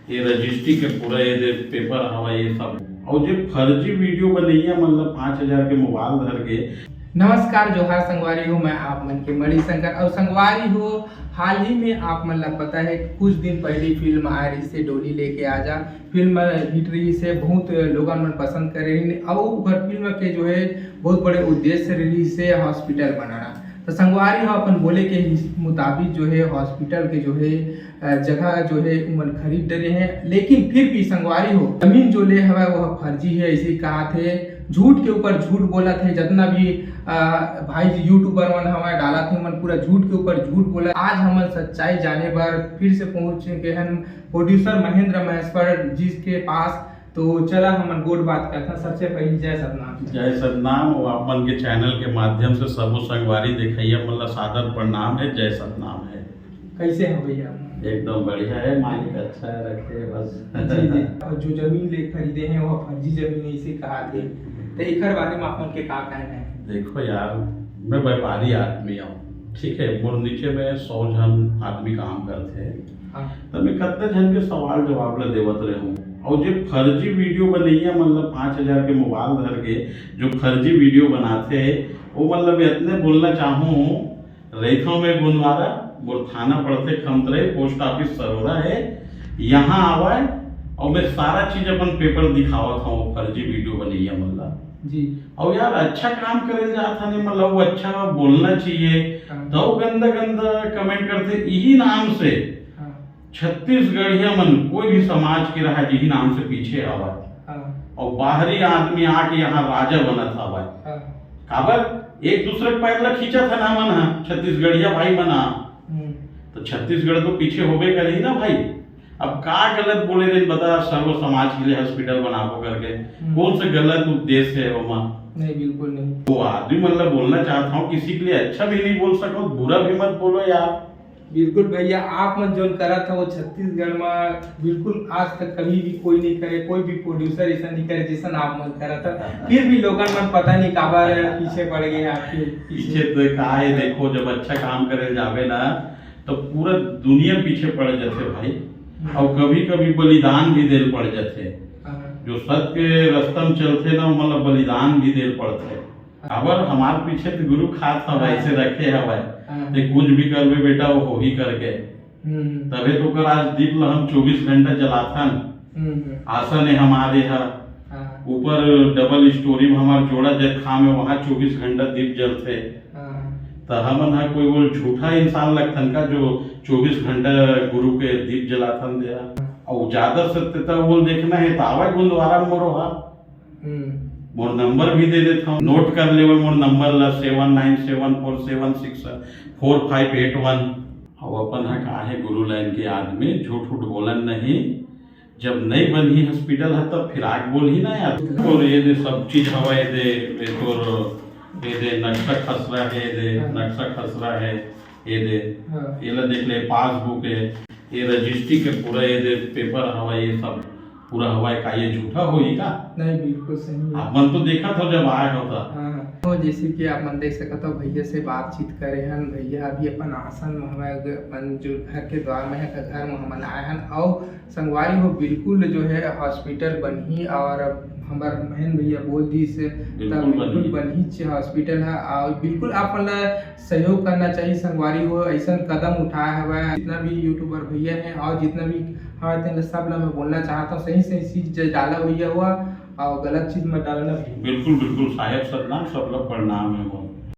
ये रजिस्ट्री के पूरा ये दे पेपर हवा ये सब और जो फर्जी वीडियो बनैया मतलब 5,000 के मोबाइल धर के। नमस्कार जोहार संगवारी हो, मैं आप मन के मणि शंकर और संगवारी हो। हाल ही में आप मन ला पता है कुछ दिन पहले फिल्म आ रही से डोली लेके आजा फिल्म हिट रही से बहुत लोग मन पसंद कर रही और फिल्म के जो है बहुत बड़े उद्देश्य रिलीज से हॉस्पिटल बनाना। तो संगवारी हो अपन बोले के मुताबिक जो है हॉस्पिटल के जो है जगह जो है उमन खरीद डरे हैं, लेकिन फिर भी संगवारी हो जमीन जो ले हवा वह फर्जी है ऐसे कहा थे। झूठ के ऊपर झूठ बोला थे, जितना भी भाई यूट्यूबर मन हमारे डाला थे मन पूरा झूठ के ऊपर झूठ बोला। आज हम सच्चाई जाने पर फिर से पहुंच गए हम प्रोड्यूसर महेंद्र महेश्वर जी के पास। तो चला हम गोड बात करते हैं। सबसे पहले जय सतनाम। जय सतनाम। और अपन के चैनल के माध्यम से सबो संगवारी देखिए मतलब सादर प्रणाम है, जय सतनाम है। कैसे हो भैया? एकदम बढ़िया है, मालिक अच्छा रखे बस। जी जी। और जो जमीन ले खरीदे हैं वह फर्जी जमीन इसे कहा थे, तो एक बारे में अपन के का कहना है? देखो यार, मैं व्यापारी आदमी हूँ, ठीक है। मोर नीचे में 100 जन आदमी काम करते हैं। तो मैं कितने जन के सवाल जवाब ला देवत रहे हूँ और जो फर्जी वीडियो बनैया मतलब 5,000 के मोबाइल धर के जो फर्जी वीडियो बनाते हैं वो मतलब इतने बोलना चाहूँ रेखों में गुंदवारा मोर थाना पड़ते खमतरे पोस्ट ऑफिस सरोरा है, यहाँ आवा है और मैं सारा चीज अपन पेपर दिखावत हूँ फर्जी वीडियो बनैया मतलब जी। और यार अच्छा काम करे जाता नहीं मतलब वो अच्छा बोलना चाहिए तो गंदा गंदा कमेंट करते यही नाम से। छत्तीसगढ़िया मन कोई भी समाज के रहा यही नाम से पीछे आवा और बाहरी आदमी आके यहाँ राजा बना था भाई काबर एक दूसरे के पैर ला खींचा था ना मन छत्तीसगढ़िया भाई बना तो छत्तीसगढ़ तो पीछे होबे करी ना भाई। अब का गलत बोले रे बता, सर्व समाज के लिए हॉस्पिटल बनाबो करके कौन से गलत उद्देश्य है वो? नहीं बिल्कुल नहीं। वो आदमी मतलब बोलना चाहता हूँ किसी के लिए अच्छा भी नहीं बोल सको, बुरा भी मत बोलो यार। बिल्कुल भैया, आप मन जो करा था वो छत्तीसगढ़ में बिल्कुल आज तक कभी भी कोई नहीं करे, कोई भी प्रोड्यूसर ऐसा नहीं करे जैसा आप मन करा था। फिर भी लोगन मन पता नहीं काबर पीछे पड़ गए आपके पीछे तो का है। देखो जब अच्छा काम करे जावे ना तो पूरा दुनिया पीछे पड़ जाते भाई और कभी कभी बलिदान भी देल पड़ जाते। जो सत्य के रास्ता में चलते ना मतलब बलिदान भी देल पड़ते। अगर हमारे पीछे तो गुरु खास था वैसे रखे हवाए तो कुछ भी करवे बेटा वो हो ही करके तबे तो कर आज दीप ला हम 24 घंटा जलाथन। आसन है हमारे यहाँ ऊपर डबल स्टोरी में हमारे जोड़ा जब खाम है वहाँ 24 घंटा दीप जलते। तो हमन है कोई वो झूठा इंसान लगथन का जो 24 घंटा गुरु के दीप जलाथन दिया और ज्यादा सत्यता वो देखना है तो आवाज गुंदवारा मोरो हा मोर नंबर भी दे देता हूँ, नोट कर ले मोर नंबर ला 7974764581। और अपन है का है गुरु लाइन के आदमी झूठ फूट बोलन नहीं। जब नहीं बनी हॉस्पिटल है तब फिर आग बोल ही ना यार। और ये दे सब चीज हवा ये दे नक्शा खसरा है, ये नक्शा खसरा है, ये दे ये ला देख ले पासबुक है, ये रजिस्ट्री के पूरा ये दे पेपर हवा ये सब पूरा हवा का ये झूठा होई का? नहीं बिल्कुल सही। अपन तो देखा था जब आया होता। तो जैसे कि आप मन देख सकते हो भैया से बातचीत करे हन। भैया अभी अपन आसन में हमारे अपन जो घर के द्वार में है घर में हम आए हन और संगवारी हो बिल्कुल जो है हॉस्पिटल बनी और हमार बहन भैया बोल दी से बिल्कुल बनी हॉस्पिटल है और बिल्कुल आप सहयोग करना चाहिए। संगवारी हो ऐसा कदम उठाया हुआ है जितना भी यूट्यूबर भैया हैं और जितना भी हमारे सब ला मैं बोलना चाहता हूँ सही सही चीज डाला भैया हुआ और गलत चीज मत डालना। बिल्कुल बिल्कुल साहेब सतनाम सब लोग प्रणाम है।